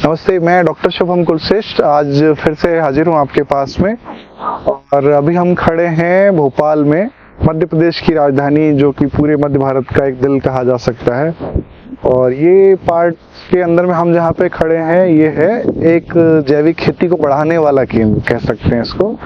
नमस्ते, मैं डॉक्टर शुभम कुलश्रेष्ठ आज फिर से हाजिर हूँ आपके पास में। और अभी हम खड़े हैं भोपाल में, मध्य प्रदेश की राजधानी, जो कि पूरे मध्य भारत का एक दिल कहा जा सकता है। और ये पार्ट के अंदर में हम जहाँ पे खड़े हैं, ये है एक जैविक खेती को बढ़ाने वाला केंद्र कह सकते हैं इसको,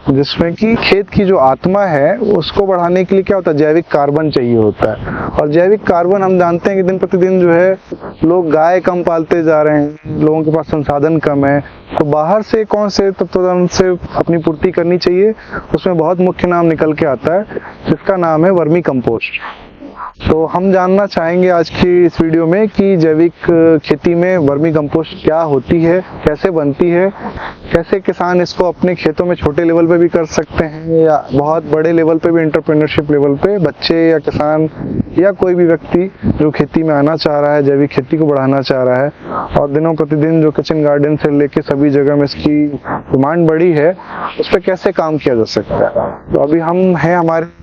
जिसमें कि खेत की जो आत्मा है उसको बढ़ाने के लिए क्या होता है, जैविक कार्बन चाहिए होता है। और जैविक कार्बन हम जानते हैं कि दिन प्रतिदिन जो है लोग गाय कम पालते जा रहे हैं, लोगों के पास संसाधन कम है, तो बाहर से कौन से तत्वों से अपनी पूर्ति करनी चाहिए, उसमें बहुत मुख्य नाम निकल के आता है, जिसका नाम है वर्मी कंपोस्ट। तो हम जानना चाहेंगे आज की इस वीडियो में कि जैविक खेती में वर्मी कंपोस्ट क्या होती है, कैसे बनती है, कैसे किसान इसको अपने खेतों में छोटे लेवल पे भी कर सकते हैं या बहुत बड़े लेवल पे भी, एंटरप्रेन्योरशिप लेवल पे, बच्चे या किसान या कोई भी व्यक्ति जो खेती में आना चाह रहा है, जैविक खेती को बढ़ाना चाह रहा है। और दिनों प्रतिदिन जो किचन गार्डन से लेके सभी जगह में इसकी डिमांड बढ़ी है, उस पर कैसे काम किया जा सकता है। तो अभी हम हैं हमारे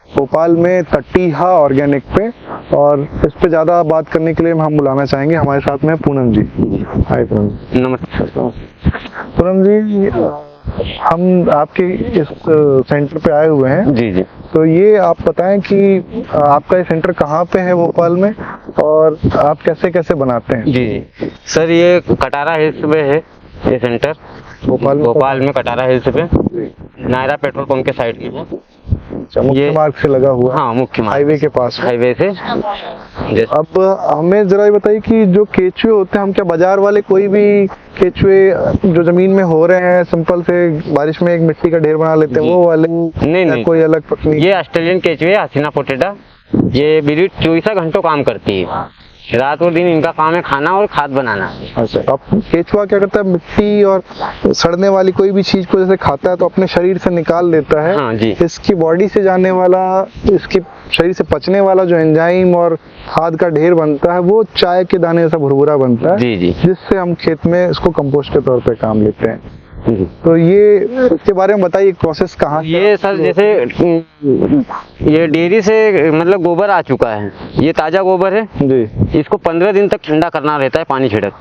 भोपाल में तटीहा ऑर्गेनिक पे, और इस पे ज्यादा बात करने के लिए हम बुलाना चाहेंगे हमारे साथ में पूनम जी। हाय पूनम। नमस्कार पूनम जी, हम आपके इस सेंटर पे आए हुए हैं। जी जी। तो ये आप बताएं कि आपका ये सेंटर कहाँ पे है भोपाल में, और आप कैसे कैसे बनाते हैं। जी सर, ये कटारा हिल्स पे है ये सेंटर, भोपाल में कटारा हिल्स पे, नायरा पेट्रोल पंप के साइड में है। मुख्य मार्ग से लगा हुआ। हाँ, मुख्य मार्ग, हाईवे के पास, हाईवे से। अब हमें जरा ये बताइए कि जो केचुए होते हैं, हम क्या बाजार वाले कोई भी केचुए जो जमीन में हो रहे हैं, सिंपल से बारिश में एक मिट्टी का ढेर बना लेते हैं, वो वाले नहीं, कोई अलग तकनीक? ये ऑस्ट्रेलियन केचुए हसीना पोटेटा, ये बिल्कुल 24 घंटों काम करती है, रात और दिन इनका काम है खाना और खाद बनाना। अच्छा, अब केचुआ क्या करता है, मिट्टी और सड़ने वाली कोई भी चीज को जैसे खाता है तो अपने शरीर से निकाल देता है। हाँ जी। इसकी बॉडी से जाने वाला, इसकी शरीर से पचने वाला जो एंजाइम और खाद का ढेर बनता है, वो चाय के दाने जैसा भुरभुरा बनता है। जी जी। जिससे हम खेत में इसको कंपोस्ट के तौर पे काम लेते हैं। तो ये इसके बारे में बताइए, प्रोसेस कहाँ? ये सर जैसे ये डेयरी से मतलब गोबर आ चुका है, ये ताजा गोबर है जी। इसको 15 दिन तक ठंडा करना रहता है, पानी छिड़क,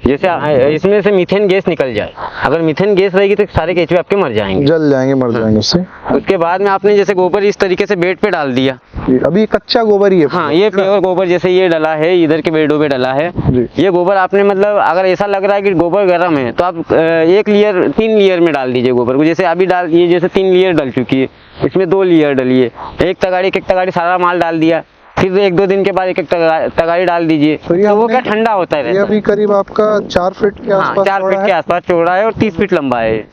जैसे इसमें से मीथेन गैस निकल जाए। अगर मीथेन गैस रहेगी तो सारे केचुए आपके मर जाएंगे, जल जाएंगे, मर जाएंगे उससे। उसके बाद में आपने जैसे गोबर इस तरीके से बेड पे डाल दिया, अभी कच्चा गोबर ही है। हाँ, ये प्योर गोबर, जैसे ये डला है, इधर के बेडों पे डला है ये गोबर। आपने मतलब अगर ऐसा लग रहा है कि गोबर गर्म है तो आप एक लेयर, 3 लेयर में डाल दीजिए गोबर को। जैसे अभी डाल, ये जैसे 3 लेयर डल चुकी है, इसमें 2 लेयर डली है, एक तगाड़ी सारा माल डाल दिया, फिर 1-2 दिन के बाद एक तगाड़ी डाल दीजिए, तो वो क्या ठंडा होता है। ये अभी करीब आपका 4 फीट के आसपास, 4 फीट के आसपास चौड़ा है और 30 फीट लंबा है।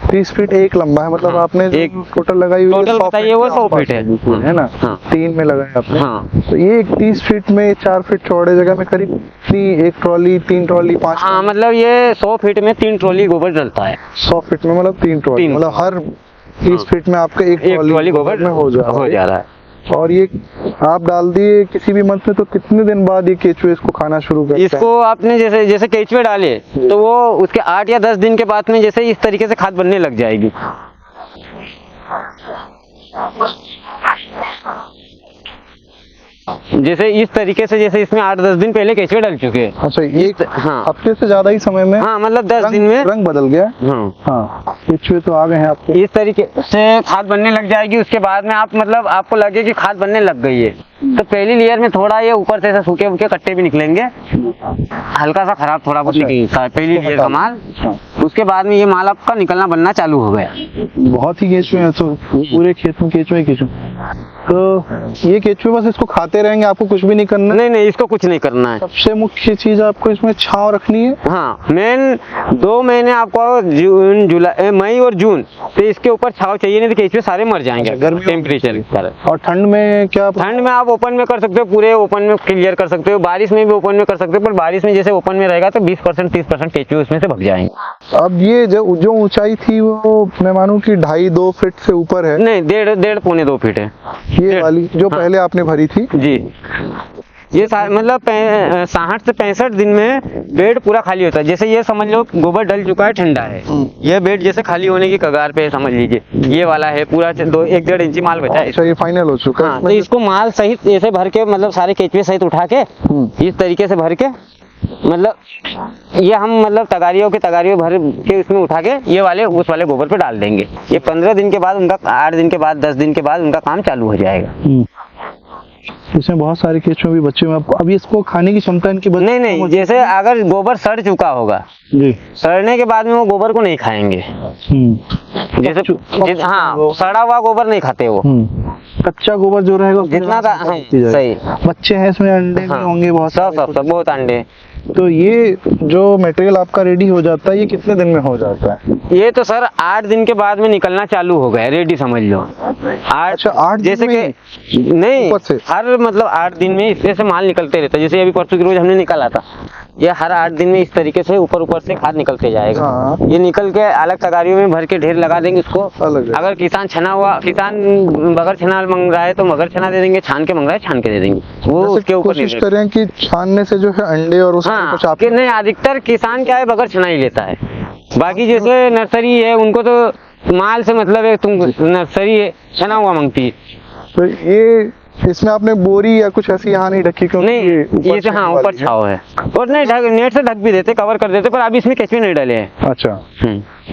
30 फीट एक लंबा है, मतलब आपने एक टोटल लगाई हुई, टोटल बताइए वो 100 फीट है ना। हाँ। 3 में लगाया आपने। हाँ। तो ये 30 फीट में 4 फीट चौड़े जगह में करीब 1 ट्रॉली, 3 ट्रॉली, 5। हाँ, मतलब ये 100 फीट में 3 ट्रॉली गोबर डलता है। 100 फीट में मतलब 3 ट्रॉली, मतलब हर 30 फीट में आपका एक ट्रॉली गोबर में हो जा रहा है। और ये आप डाल दिए किसी भी मंथ में, तो कितने दिन बाद ये केचुए इसको खाना शुरू करते हैं? इसको आपने जैसे केचुए डाले तो वो उसके 8 या 10 दिन के बाद में जैसे इस तरीके से खाद बनने लग जाएगी। जैसे इस तरीके से, जैसे इसमें 8-10 दिन पहले केचुए डल चुके हैं। अच्छा, एक हाँ, हफ्ते से ज्यादा ही समय में। हाँ, मतलब 10 दिन में रंग बदल गया। हाँ, केचुए तो आ गए हैं आपके। इस तरीके से खाद बनने लग जाएगी। उसके बाद में आप मतलब आपको लगे कि खाद बनने लग गई है, तो पहली लेयर में थोड़ा ये ऊपर से सूखे उके कट्टे भी निकलेंगे, हल्का सा खराब थोड़ा बहुत निकलता है पहली लेयर का माल। उसके बाद में ये माल आपका निकलना बनना चालू हो गया। बहुत ही केचुए हैं, तो पूरे खेत में केचुए। तो ये केचुए बस इसको खाते रहेंगे, आपको कुछ भी नहीं करना? नहीं, इसको कुछ नहीं करना है। सबसे मुख्य चीज आपको इसमें छांव रखनी है। हाँ, मेन 2 महीने आपको जून, जुलाई, मई और जून, तो इसके ऊपर छांव चाहिए, नहीं तो केचुए सारे मर जाएंगे गर्मी टेम्परेचर। और ठंड में क्या? ठंड में आप ओपन में कर सकते हो, पूरे ओपन में क्लियर कर सकते हो, बारिश में भी ओपन में कर सकते हो, पर बारिश में जैसे ओपन में रहेगा तो 20% 30% केचुए उसमें से भग जाएंगे। अब ये जो ऊंचाई थी वो मैं मानूं कि 2.5-2 फीट से ऊपर है? नहीं, 1.5 पौने 2 फीट है ये वाली जो पहले आपने भरी थी जी। ये मतलब 60 से 65 दिन में बेड पूरा खाली होता है। जैसे ये समझ लो गोबर डल चुका है, ठंडा है, ये बेड जैसे खाली होने की कगार पे समझ लीजिए। ये वाला है पूरा 1-1.5 इंची माल बचा है। अच्छा, ये फाइनल हो चुका है। हाँ, तो इसको माल सहित ऐसे भर के, मतलब सारे केचुए सहित उठा के इस तरीके से भर के मतलब ये हम मतलब तगारियों भर के इसमें उठा के ये वाले उस वाले गोबर पे डाल देंगे। ये 15 दिन के बाद उनका 8 दिन के बाद 10 दिन के बाद उनका काम चालू हो जाएगा। इसमें बहुत सारे केंचुए भी बच्चे हुए। अभी इसको खाने की क्षमता इनकी नहीं, जैसे अगर गोबर सड़ चुका होगा जी, सड़ने के बाद में वो गोबर को नहीं खाएंगे। जैसे हाँ, सड़ा हुआ गोबर नहीं खाते वो। कच्चा गोबर जो रहेगा जितना का हाँ, सही। बच्चे हैं इसमें, अंडे भी होंगे बहुत सब बहुत अंडे। तो ये जो मटेरियल आपका रेडी हो जाता है, ये कितने दिन में हो जाता है? ये तो सर 8 दिन के बाद में निकलना चालू हो गया, रेडी समझ लो। 8 जैसे कि नहीं, हर मतलब 8 दिन में इसमें से माल निकलते रहता है। जैसे अभी परसों की रोज हमने निकाला था, ये हर 8 दिन में इस तरीके से ऊपर से खाद निकलते जाएगा। हाँ। ये निकल के अलग तगारियों में भर के ढेर लगा देंगे इसको। अगर किसान बगर छना मंग रहा है तो मगर छना दे देंगे, छान के मंग रहा है छान के दे देंगे। वो उसके ऊपर कोशिश करें कि छानने से जो है अंडे और उसमें कुछ आप नहीं, अधिकतर किसान क्या है बगर छना ही लेता है। बाकी जैसे नर्सरी है उनको तो माल से मतलब है, तुम नर्सरी है छना हुआ मांगती है। तो ये इसमें आपने बोरी या कुछ ऐसी यहाँ नहीं ढकी क्योंकि नहीं, ये हाँ ऊपर छाव है और नहीं नेट से ढक भी देते, कवर कर देते, पर अभी इसमें केचुए नहीं डाले हैं। अच्छा,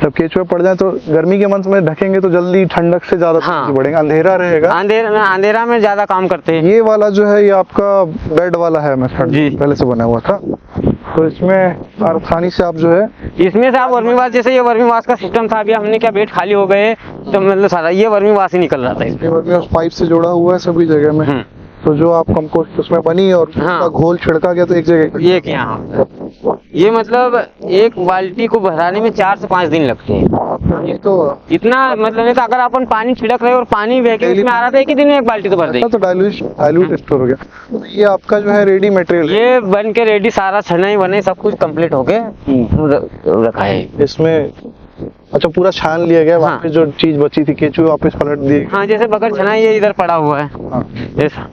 तब केचुए पड़ जाए तो गर्मी के मंथ में ढकेंगे तो जल्दी ठंडक से ज्यादा बढ़ेंगे, अंधेरा रहेगा। अंधेरा में ज्यादा काम करते हैं। ये वाला जो है ये आपका बेड वाला है मेथड, पहले से बना हुआ था, तो इसमें आसानी से आप जो है इसमें से आप वर्मीवास, जैसे ये वर्मीवास का सिस्टम था, अभी हमने क्या बेड खाली हो गए तो मतलब सारा ये वर्मीवास ही निकल रहा था। ये वर्मीवास पाइप से जोड़ा हुआ है सभी जगह में। तो जो आप कंपोस्ट उसमें बनी और उसका घोल छिड़का गया तो एक जगह ये क्या, ये मतलब एक बाल्टी को भराने में 4 से 5 दिन लगते हैं। ये तो इतना मतलब नहीं, तो अगर अपन पानी छिड़क रहे और पानी वैक्यूम में आ रहा था, एक ही दिन में एक बाल्टी तो भर देंगे। तो डाइल्यूट स्टोर हो गया। तो ये आपका जो है रेडी मटेरियल, ये बन के रेडी, सारा छनाई वनाई सब कुछ कंप्लीट हो गया रखा है इसमें। अच्छा, पूरा छान लिया गया। वापस जो चीज बची थी केचुए वापस पलट दी। हाँ, जैसे बगर छना ये इधर पड़ा हुआ है ऐसा।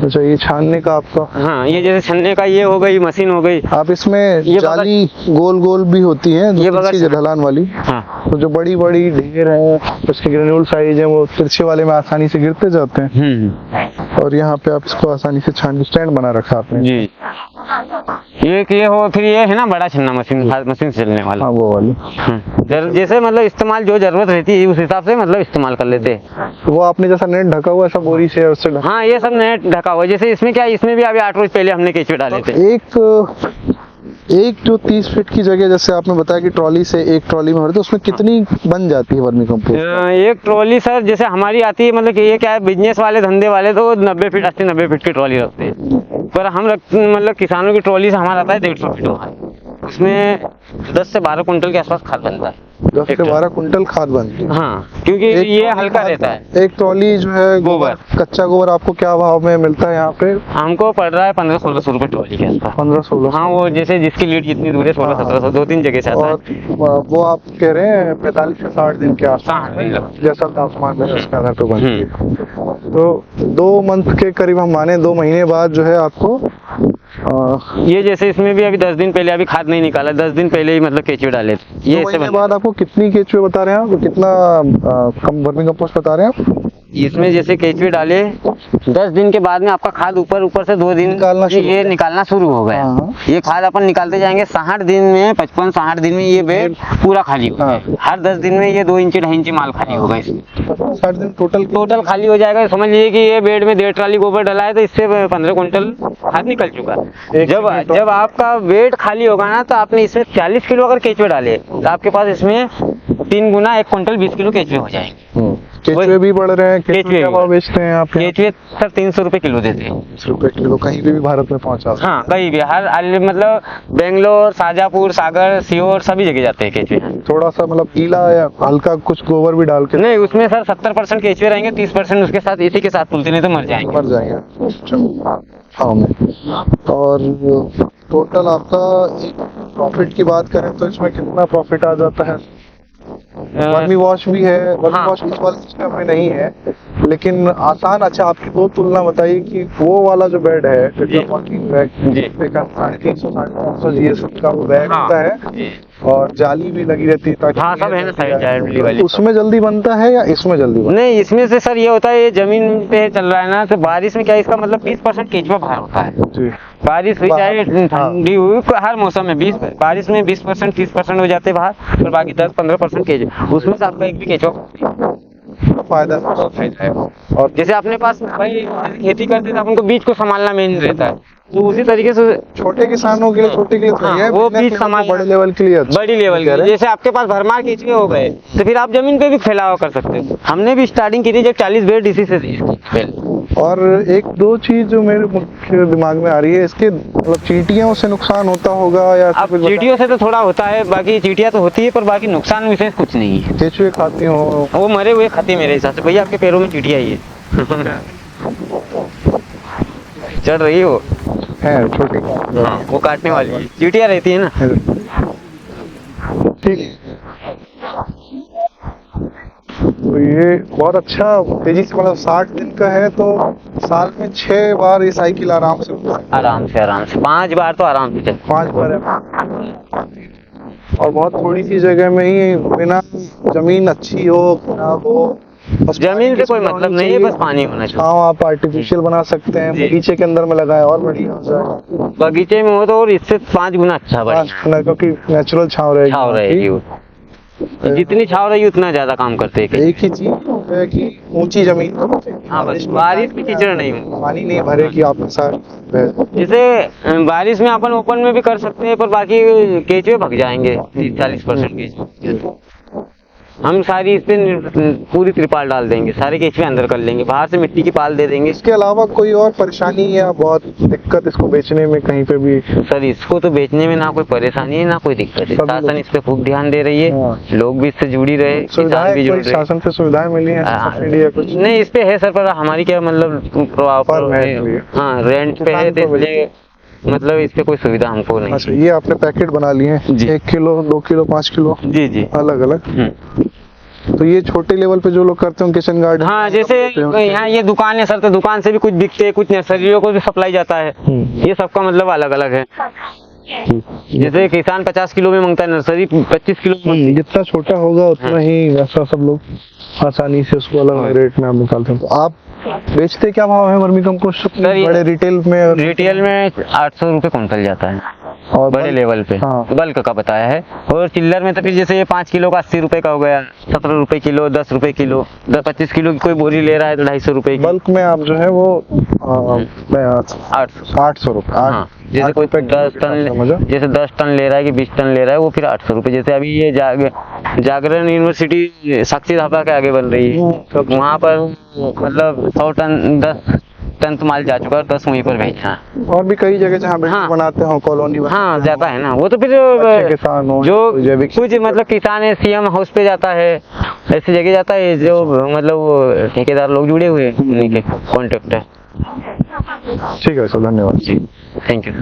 अच्छा, ये छानने का आपका, हाँ, ये जैसे छानने का ये हो गई, मशीन हो गई। आप इसमें जाली गोल गोल भी होती है, ये बगर ढलान वाली। हाँ। तो जो बड़ी बड़ी ढेर है उसके ग्रेन्यूल साइज है, वो तिरछे वाले में आसानी से गिरते जाते हैं। और यहाँ पे आप इसको आसानी से छान स्टैंड बना रखा आपने जी। ये हो, फिर ये है ना बड़ा छन्ना मशीन से चलने वाला, वो वाली। जैसे मतलब इस्तेमाल जो जरूरत रहती है उस हिसाब से मतलब इस्तेमाल कर लेते हैं। वो आपने जैसा नेट ढका हुआ है सब बोरी से, उससे हाँ, ये सब नेट ढका हुआ है। जैसे इसमें क्या, इसमें भी अभी 8 रोज पहले हमने केचुए डाले थे। एक जो 30 फीट की जगह, जैसे आपने बताया कि ट्रॉली से एक ट्रॉली में भरते, तो उसमें कितनी बन जाती है वर्मी कंपोस्ट? एक ट्रॉली सर जैसे हमारी आती है, मतलब कि ये क्या है, बिजनेस वाले धंधे वाले तो 90 फीट 80-90 फीट की ट्रॉली रखते हैं, पर हम मतलब किसानों की ट्रॉली से हमारा आता है 150 फीट। उसमें 10 से 12 कुंटल के आसपास खाद बनता है। 10 से 12 कुंटल खाद बनती है। हाँ, क्योंकि ये हल्का रहता है। एक ट्रॉली जो है गोबर, कच्चा गोबर आपको क्या भाव में मिलता है यहाँ पे? हमको पड़ रहा है 1500-1600 रुपए ट्रॉली के आसपास। 1500-1600। हाँ, वो जैसे जिसकी लीड जितनी दूर है 1600-1700 2-3 जगह से आता है। वो आप कह रहे हैं 45 से 60 दिन के आसपास, जैसा तापमान है उसके आधार पर बनती है। तो 2 मंथ के करीब हम माने 2 महीने बाद जो है आपको ये जैसे इसमें भी अभी 10 दिन पहले अभी खाद नहीं निकाला, 10 दिन पहले ही मतलब केचुए डाले थे। ये इसके बाद आपको कितनी केचुए बता रहे हैं आप, कितना वर्मी कंपोस्ट बता रहे हैं आप? इसमें जैसे केचुए डाले 10 दिन के बाद में आपका खाद ऊपर से 2 दिन ये निकालना शुरू हो गया। ये खाद अपन निकालते जाएंगे 60 दिन में, 55-60 दिन में ये बेड पूरा खाली होगा। हर 10 दिन में ये 2 इंच 2.5 इंच माल खाली होगा। इसमें 60 दिन टोटल खाली हो जाएगा। समझ लीजिए कि ये बेड में 1.5 ट्राली गोबर डला है तो इससे 15 कुंटल खाद निकल चुका है। जब आपका बेड खाली होगा ना, तो आपने इसमें 40 किलो अगर केचुए डाले तो आपके पास इसमें 3 गुना 1 कुंटल 20 किलो केचुए हो जाएंगे। केचुए भी बढ़ रहे हैं। केचुए क्या भाव बेचते हैं आप? केचुए सर 300 रुपए किलो देते हैं। 300 रुपए किलो कहीं भी भारत में पहुंचा? हाँ, कहीं भी, हर मतलब बेंगलोर, शाजापुर, सागर, सीहोर सभी जगह जाते हैं केचुए। थोड़ा सा मतलब गीला या हल्का कुछ गोबर भी डाल के? नहीं, उसमें सर 70% केचुए रहेंगे, 30% उसके साथ इसी के साथ तुलते, नहीं तो मर जाएंगे। और टोटल आपका प्रॉफिट की बात करें तो इसमें कितना प्रॉफिट आ जाता है? वर्मी वॉश भी है, वर्मी वॉश इस वाले सिस्टम में नहीं है, लेकिन आसान। अच्छा, आपकी दो तुलना बताइए कि वो वाला जो बेड है, 350-450 GSM का वो बैग होता है, और जाली भी लगी रहती है ताकि हाँ, सब है ना साइड जाली वाली। उसमें जल्दी बनता है या इसमें जल्दी बनता नहीं, इसमें से सर ये होता है, ये जमीन पे चल रहा है ना, तो बारिश में क्या है, इसका मतलब 20% केचुआ बाहर होता है। है? जी। बारिश हुई चाहे ठंडी हुई, हर मौसम में 20 बारिश में 20% 30% हो जाते हैं बाहर, और बाकी 10-15% केचुआ, उसमें से आपका एक भी केचुआ फायदा है। और जैसे अपने पास भाई खेती करते तो उनको बीज को संभालना मेन रहता है, तो उसी तरीके से छोटे किसानों के लिए, छोटे के लिए तो हाँ, ये है, वो business बीज level संभाल पे बड़े लेवल के लिए अच्छा। बड़ी लेवल कह की, रहे हैं। जैसे आपके पास भरमार केचुए हो गए तो फिर आप जमीन पे भी फैलाव कर सकते हो। हमने भी स्टार्टिंग की थी जब 40 बेड इसी से थी पहले। और एक दो चीज जो मेरे मुख्य दिमाग में आ रही है, इसके मतलब चींटियों से नुकसान होता होगा या अब कुछ बता- चींटियों से तो थोड़ा होता है, बाकी चींटियां तो होती है, पर बाकी नुकसान विशेष कुछ नहीं है। केचुए खाती हो? वो मरे हुए खाते हैं मेरे हिसाब से। भैया आपके पैरों में चींटियां ही है। चढ़ रही हो? है छोटी। हाँ, वो काटने वाली है, चींटियां रहती है ना। ठीक। तो ये बहुत अच्छा तेजी से, मतलब 60 दिन का है तो साल में 6 बार ये साइकिल आराम से होता है। आराम से 5 बार तो आराम से चलती 5 बार है। और बहुत थोड़ी सी जगह में ही, बिना जमीन अच्छी हो खराब हो, बस जमीन पानी से की कोई सुविधा मतलब होनी नहीं है, चाहिए। बस पानी होना चाहिए। हाँ, आप आर्टिफिशियल बना सकते हैं, जी। बगीचे के अंदर में लगाए और बढ़िया हो जाए। बगीचे में हो तो और इससे 5 गुना अच्छा बढ़िया क्योंकि नेचुरल छांव रहेगी। छाव रहेगी वो। जितनी छाव रहेगी उतना ज्यादा काम करते हैं। एक ही चीज है कि ऊंची जमीन, हाँ, बस बारिश में कीचड़ नहीं हो। पानी नहीं भरे कि आपके साथ जैसे बारिश में अपन ओपन में भी कर सकते हैं, पर बाकी केचुए भग जाएंगे 30-40% केचुए। हम सारी इस पे पूरी त्रिपाल डाल देंगे, सारे केचुए अंदर कर लेंगे, बाहर से मिट्टी की पाल दे देंगे। इसके अलावा कोई और परेशानी या बहुत दिक्कत इसको बेचने में कहीं पे भी? सर इसको तो बेचने में ना कोई परेशानी है ना कोई दिक्कत है। सभी शासन लोग- इस पे खूब ध्यान दे रही है, हाँ। लोग भी इससे जुड़ी रहे, किसान सुविधाएं भी जुड़ कोई रहे। शासन से सुविधाएं मिली हैं, सब्सिडी या कुछ? नहीं, इस पे है सर, पर हमारी क्या मतलब प्रभाव फर्म है इसलिए। हाँ, रेंट पे है, तो इसलिए मतलब इस पे कोई सुविधा हमको नहीं। अच्छा, ये आपने पैकेट बना लिए हैं? जी। 1 किलो 2 किलो 5 किलो जी जी। अलग अलग। तो ये छोटे लेवल पे जो लोग करते हैं किचन गार्डन, हाँ, जैसे यहाँ ये दुकान है सर, तो दुकान से भी कुछ बिकते हैं, कुछ नर्सरियों को भी सप्लाई जाता है। ये सबका मतलब अलग अलग है। जैसे किसान 50 किलो में मांगता है, नर्सरी 25 किलो में मांगती है। जितना छोटा होगा उतना ही वैसा सब लोग आसानी से उसको अलग रेट में आप निकालते हैं। तो आप बेचते क्या भाव है वर्मी कंपोस्ट सर, ये- बड़े रिटेल में? और रिटेल में 800 रुपये कुंटल जाता है, और बड़े लेवल पे। हाँ। बल्क का बताया है। और चिल्लर में तो फिर जैसे ये 5 किलो का 80 रुपए का हो गया, 17 रुपए किलो, 10 रुपए किलो, 25 किलो की कोई बोरी ले रहा है तो 250 रुपए की। बल्क में आप जो है वो 800। 800 रुपए। हाँ, जैसे कोई 10 टन, जैसे 10 टन ले रहा है कि 20 टन ले रहा है, वो फिर 800 रुपए। जैसे अभी ये जागरण यूनिवर्सिटी साक्षी धापा के आगे बन रही है, वहाँ पर मतलब 100 टन 10 टन तो माल जा चुका है, 10 वहीं पर भेजना है। और भी कई जगह जहाँ बिल्डिंग हाँ। बनाते हो, कॉलोनी हाँ, जाता है ना वो, तो फिर अच्छे किसान हो, जो जैविक कुछ मतलब किसान है, सीएम हाउस पे जाता है, ऐसी जगह जाता है, जो मतलब वो ठेकेदार लोग जुड़े हुए हैं, उन्हीं के कॉन्टेक्ट है। ठीक है सर, धन्यवाद। जी, थैंक यू।